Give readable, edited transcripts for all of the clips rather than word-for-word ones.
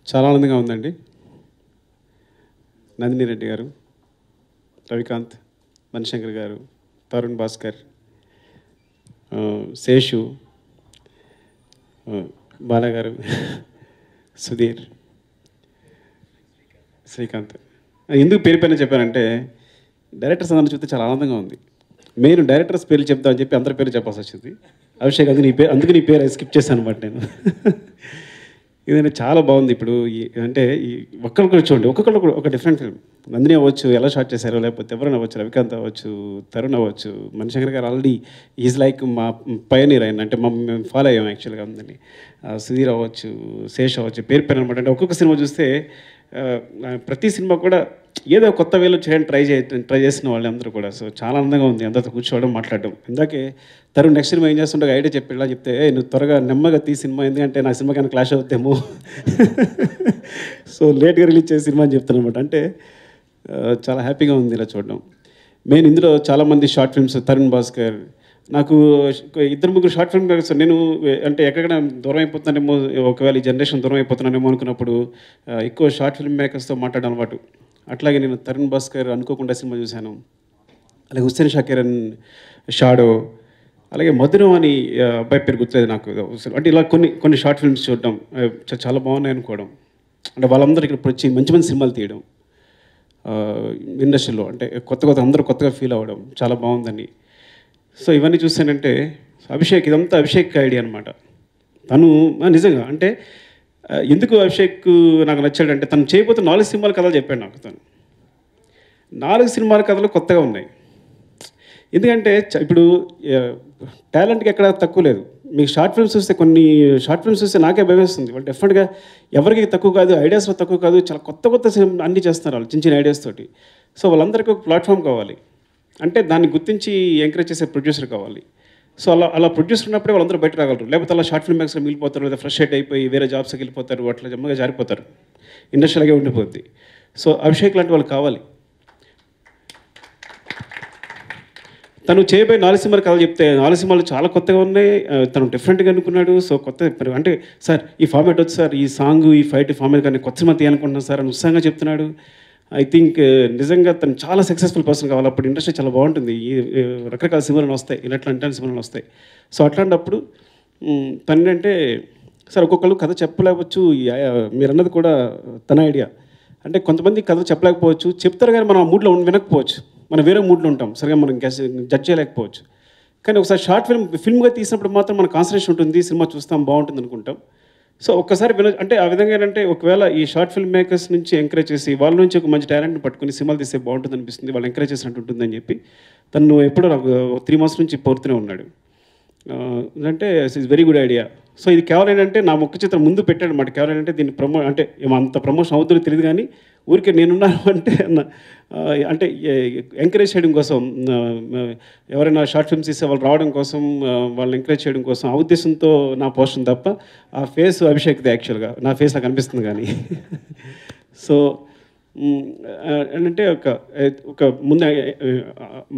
చాలా ఆనందంగా ఉందండి. నందిని రెడ్డి గారు, రవికాంత్, మణిశంకర్ గారు, తరుణ్ భాస్కర్, శేషు, బాలా గారు, సుధీర్, శ్రీకాంత్. ఎందుకు పేరు పైన చెప్పానంటే డైరెక్టర్స్ అందరిని చూస్తే చాలా ఆనందంగా ఉంది. మెయిన్ డైరెక్టర్స్ పేర్లు చెప్తామని చెప్పి అందరి పేరు చెప్పాల్సి వచ్చింది. అభిషేక్ అందుకు నీ పేరు స్కిప్ చేశాను అనమాట నేను. ఇదంటే చాలా బాగుంది. ఇప్పుడు అంటే ఒక్కరికొకరు చూడండి, ఒక్కొక్కరు ఒక డిఫరెంట్ ఫిల్మ్. నందిని అవ్వచ్చు, ఎలా షార్ట్ చేశారో, లేకపోతే ఎవరైనా అవ్వచ్చు, రవికాంత్ అవ్వచ్చు, తరుణ్ అవ్వచ్చు, మణిశంకర్ గారు ఆల్రెడీ ఈజ్ లైక్ మా పయనీర్ ఆయన, అంటే మేము ఫాలో అయ్యాం యాక్చువల్గా ఉందని. సుధీర్ అవ్వచ్చు, శేష్ అవ్వచ్చు, పేరు పేరు అనమాట. అంటే ఒక్కొక్క సినిమా చూస్తే ప్రతి సినిమా కూడా ఏదో కొత్త వేలో చేయడానికి ట్రై చేసిన వాళ్ళు అందరూ కూడా. సో చాలా ఆనందంగా ఉంది అందరితో కూర్చోవడం, మాట్లాడడం. ఇందాకే తరుణ్ నెక్స్ట్ సినిమా ఏం చేస్తుంటే ఐడియా చెప్పి ఇలా చెప్తే, నువ్వు త్వరగా నెమ్మగా తీ సినిమా, ఎందుకంటే నా సినిమా కానీ క్లాష్ అవుతామో, సో లేట్గా రిలీజ్ చేసే సినిమా అని చెప్తాను అనమాట. అంటే చాలా హ్యాపీగా ఉంది ఇలా చూడడం. మెయిన్ ఇందులో చాలామంది షార్ట్ ఫిల్మ్స్, తరుణ్ భాస్కర్, నాకు ఇద్దరు ముగ్గురు షార్ట్ ఫిల్మ్ మేకర్స్ నేను అంటే ఎక్కడ దూరం అయిపోతున్నానేమో, ఒకవేళ ఈ జనరేషన్ దూరం అయిపోతున్నానేమో అనుకున్నప్పుడు ఎక్కువ షార్ట్ ఫిల్మ్ మేకర్స్తో మాట్లాడడం అలవాటు. అట్లాగే నేను తరుణ్ భాస్కర్ అనుకోకుండా సినిమా చూశాను. అలాగే హుస్సేన్ షాకీర్ షాడో, అలాగే మధురం అని అబ్బాయి పేరు గుర్తులేదు నాకు. అంటే ఇలా కొన్ని షార్ట్ ఫిల్మ్స్ చూడడం చాలా బాగున్నాయి అనుకోవడం. అంటే వాళ్ళందరూ ఇక్కడ వచ్చి మంచి మంచి సినిమాలు తీయడం ఇండస్ట్రీలో, అంటే అందరూ కొత్తగా ఫీల్ అవ్వడం చాలా బాగుందని. సో ఇవన్నీ చూసానంటే ఇదంతా అభిషేక్ ఐడియా అనమాట. తను నిజంగా అంటే ఎందుకు అభిషేక్ నాకు నచ్చాడంటే, తను చేయబోతే 4 సినిమాల కథలు చెప్పాడు నాకు. తను 4 సినిమాల కథలు కొత్తగా ఉన్నాయి. ఎందుకంటే ఇప్పుడు టాలెంట్కి ఎక్కడ తక్కువ లేదు. మీకు షార్ట్ ఫిల్మ్స్ కొన్ని షార్ట్ ఫిల్మ్స్ చూస్తే నాకే భయమేస్తుంది. వాళ్ళు డెఫినెట్గా ఎవరికి తక్కువ కాదు, ఐడియాస్లో తక్కువ కాదు, చాలా కొత్త సినిమా అన్నీ చేస్తున్నారు వాళ్ళు చిన్న చిన్న ఐడియాస్ తోటి. సో వాళ్ళందరికీ ఒక ప్లాట్ఫామ్ కావాలి, అంటే దాన్ని గుర్తించి ఎంకరేజ్ చేసే ప్రొడ్యూసర్ కావాలి. సో అలా ప్రొడ్యూసర్ ఉన్నప్పుడే వాళ్ళందరూ బయట రాగలరు. లేకపోతే అలా షార్ట్ ఫిల్మ్ మేకర్స్లో మిగిలిపోతారు, లేదా ఫ్రస్ట్రేట్ అయిపోయి వేరే జాబ్స్కి వెళ్ళిపోతారు, అట్లా జమ్మగా జారిపోతారు, ఇండస్ట్రీలాగే ఉండిపోద్ది. సో అభిషేక్ లాంటి వాళ్ళు కావాలి. తను చేయబోయే 4 సినిమాలు కథలు చెప్తే 4 సినిమాలు చాలా కొత్తగా ఉన్నాయి. తను డిఫరెంట్గా అనుకున్నాడు. సో అంటే సార్ ఈ ఫార్మేట్ వచ్చి సార్, ఈ సాంగ్ ఈ ఫైట్ ఫార్మేట్ కానీ కొత్త సినిమా తీయాలనుకుంటున్నాను సార్ అని ఉత్సాహంగా చెప్తున్నాడు. ఐ థింక్ నిజంగా తను చాలా సక్సెస్ఫుల్ పర్సన్ కావాలి. అప్పుడు ఇండస్ట్రీ చాలా బాగుంటుంది. ఈ రకరకాల సినిమాలు వస్తాయి, ఇలాంటి సినిమాలు వస్తాయి. సో అట్లాంటప్పుడు తను అంటే సార్ ఒక్కొక్కరు కథ చెప్పలేకపోవచ్చు, మీరు అన్నది కూడా తన ఐడియా. అంటే కొంతమంది కథ చెప్పలేకపోవచ్చు, చెప్తారు కానీ మనం ఆ మూడ్లో వినకపోవచ్చు, మనం వేరే మూడ్లో ఉంటాం, సరిగా మనం జడ్జ్ చేయలేకపోవచ్చు. కానీ ఒకసారి షార్ట్ ఫిల్మ్గా తీసినప్పుడు మాత్రం మన కాన్సన్ట్రేషన్ ఉంటుంది, సినిమా చూస్తాం బాగుంటుంది అనుకుంటాం. సో ఒక్కసారి అంటే ఆ విధంగా ఏంటంటే ఒకవేళ ఈ షార్ట్ ఫిల్మ్ మేకర్స్ నుంచి ఎంకరేజ్ చేసి వాళ్ళ నుంచి ఒక మంచి టాలెంట్ని పట్టుకుని సినిమాలు తీస్తే బాగుంటుంది అనిపిస్తుంది, వాళ్ళు ఎంకరేజ్ చేసినట్టు ఉంటుందని చెప్పి తను ఎప్పుడో నాకు 3 months నుంచి పోరుతూనే ఉన్నాడు. అంటే it's very good idea. So ఇది కేవలం ఏంటంటే నా ముఖ చిత్రం ముందు పెట్టాడు అన్నమాట. కేవలం ఏంటంటే దీన్ని అంటే అంత ప్రమోషన్ అవుతుందో తెలియదు, కానీ ఊరికే నేనున్నాను అంటే ఎంకరేజ్ చేయడం కోసం, ఎవరైనా షార్ట్ ఫిల్మ్స్ తీసే వాళ్ళు రావడం కోసం, వాళ్ళని ఎంకరేజ్ చేయడం కోసం, ఆ ఉద్దేశంతో నా పోస్ట్ తప్ప ఆ ఫేస్ అభిషేక్ది యాక్చువల్గా నా ఫేస్ నాకు అనిపిస్తుంది కానీ. సో ఏంటంటే ఒక ముందు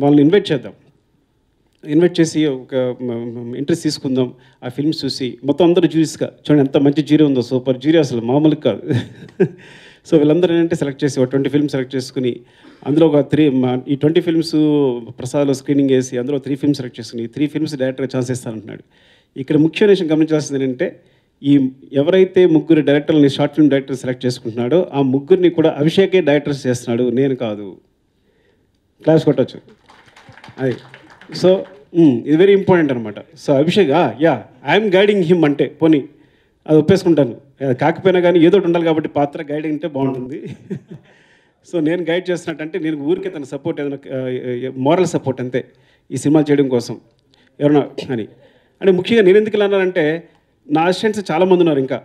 వాళ్ళని ఇన్వైట్ చేసి ఒక ఇంట్రెస్ట్ తీసుకుందాం, ఆ ఫిల్మ్స్ చూసి మొత్తం అందరూ జ్యూరీస్గా చూడండి ఎంత మంచి జ్యూరీ ఉందో, సూపర్ జ్యూరీ అసలు మామూలుగా కాదు. సో వీళ్ళందరూ ఏంటంటే సెలెక్ట్ చేసి 20 ఫిల్మ్స్ సెలెక్ట్ చేసుకుని అందులో ఈ 20 ఫిల్మ్స్ ప్రసాద్లో స్క్రీనింగ్ వేసి అందులో 3 ఫిల్మ్స్ సెలెక్ట్ చేసుకుని 3 ఫిల్మ్స్ డైరెక్టర్గా ఛాన్స్ ఇస్తానంటున్నాడు. ఇక్కడ ముఖ్యమైన విషయం గమనించాల్సింది ఏంటంటే ఎవరైతే 3 డైరెక్టర్లని షార్ట్ ఫిల్మ్ డైరెక్టర్ సెలెక్ట్ చేసుకుంటున్నాడో ఆ 3 కూడా అభిషేకే డైరెక్టర్స్ చేస్తున్నాడు, నేను కాదు. క్లాస్ కొట్టచ్చు అది. సో ఇది వెరీ ఇంపార్టెంట్ అనమాట. So Abhishek I'm guiding him అంటే పోనీ అది ఒప్పేసుకుంటాను, కాకపోయినా కానీ ఏదో ఉండాలి కాబట్టి పాత్ర గైడింగ్ అంటే బాగుంటుంది. సో నేను గైడ్ చేస్తున్నట్టు అంటే నేను ఊరికే తన సపోర్ట్, ఏదైనా మోరల్ సపోర్ట్ అంతే ఈ సినిమా చేయడం కోసం ఎవరన్నా అని. అంటే ముఖ్యంగా నేను ఎందుకు ఇలా అన్నానంటే నా అసిస్టెంట్స్ చాలామంది ఉన్నారు ఇంకా.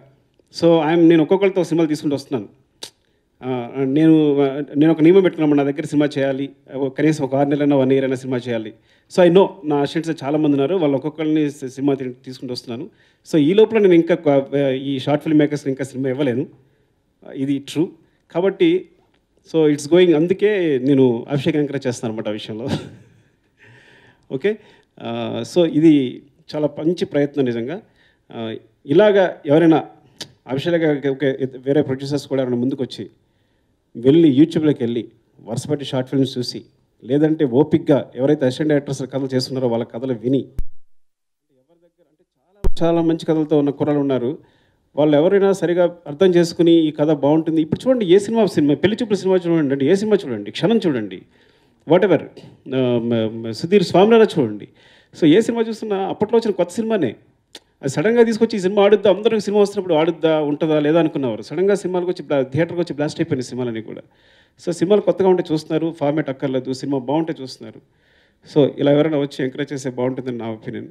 సో నేను ఒక్కొక్కరితో సినిమాలు తీసుకుంటూ వస్తున్నాను. నేను ఒక నియమం పెట్టుకున్నాను, నా దగ్గర సినిమా చేయాలి కనీసం ఒక 6 నెలలైనా 1 year అయినా సినిమా చేయాలి. సో ఐ నో నా అసిస్టెంట్స్ చాలామంది ఉన్నారు, వాళ్ళు ఒక్కొక్కరిని సినిమా తీసుకుంటూ వస్తున్నాను. సో ఈ లోపల నేను ఇంకా ఈ షార్ట్ ఫిల్మ్ మేకర్స్ని ఇంకా సినిమా ఇవ్వలేను, ఇది ట్రూ. కాబట్టి సో ఇట్స్ గోయింగ్, అందుకే నేను అభిషేక్ ఎంకరేజ్ చేస్తాను అనమాట ఆ విషయంలో. ఓకే, సో ఇది చాలా మంచి ప్రయత్నం నిజంగా. ఇలాగా ఎవరైనా అఫీషియల్గా ఓకే వేరే ప్రొడ్యూసర్స్ కూడా ఎవరైనా ముందుకు వచ్చి వెళ్ళి యూట్యూబ్లోకి వెళ్ళి వరుసపెట్టి షార్ట్ ఫిల్మ్స్ చూసి లేదంటే ఓపిక్గా ఎవరైతే అసిస్టెంట్ డైరెక్టర్స్ కథలు చేస్తున్నారో వాళ్ళ కథలు విని ఎవరి దగ్గర అంటే చాలా మంచి కథలతో ఉన్న కుర్రలు ఉన్నారు. వాళ్ళు ఎవరైనా సరిగా అర్థం చేసుకుని ఈ కథ బాగుంటుంది. ఇప్పుడు చూడండి ఏ సినిమా పెళ్లి చూపుల సినిమా చూడండి అంటే ఏ సినిమా చూడండి, క్షణం చూడండి, వాట్ ఎవర్ సుధీర్ స్వామినారా చూడండి. సో ఏ సినిమా చూస్తున్నా అప్పట్లో వచ్చిన కొత్త సినిమానే అది సడన్గా తీసుకొచ్చి ఈ సినిమా ఆడుద్దా, అందరూ సినిమా వస్తున్నప్పుడు ఆడుద్దా ఉంటుందా లేదా అనుకున్నవారు. సడన్గా సినిమాలకు వచ్చి థియేటర్కి వచ్చి బ్లాస్ట్ అయిపోయినాయి సినిమాలని కూడా. సో సినిమాలు కొత్తగా ఉంటే చూస్తున్నారు, ఫార్మేట్ అక్కర్లేదు, సినిమా బాగుంటే చూస్తున్నారు. సో ఇలా ఎవరైనా వచ్చి ఎంకరేజ్ చేస్తే బాగుంటుందని నా ఒపీనియన్.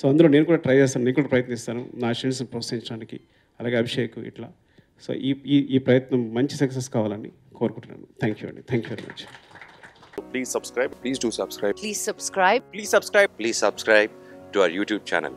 సో అందులో నేను కూడా ట్రై చేస్తాను, నేను కూడా ప్రయత్నిస్తాను నా స్టూడెంట్స్ని ప్రోత్సహించడానికి, అలాగే అభిషేక్ ఇట్లా. సో ఈ ప్రయత్నం మంచి సక్సెస్ కావాలని కోరుకుంటున్నాను. థ్యాంక్ యూ అండి, thank you very much. Please subscribe. Please do subscribe. Please subscribe. Please subscribe. Please subscribe to our YouTube channel.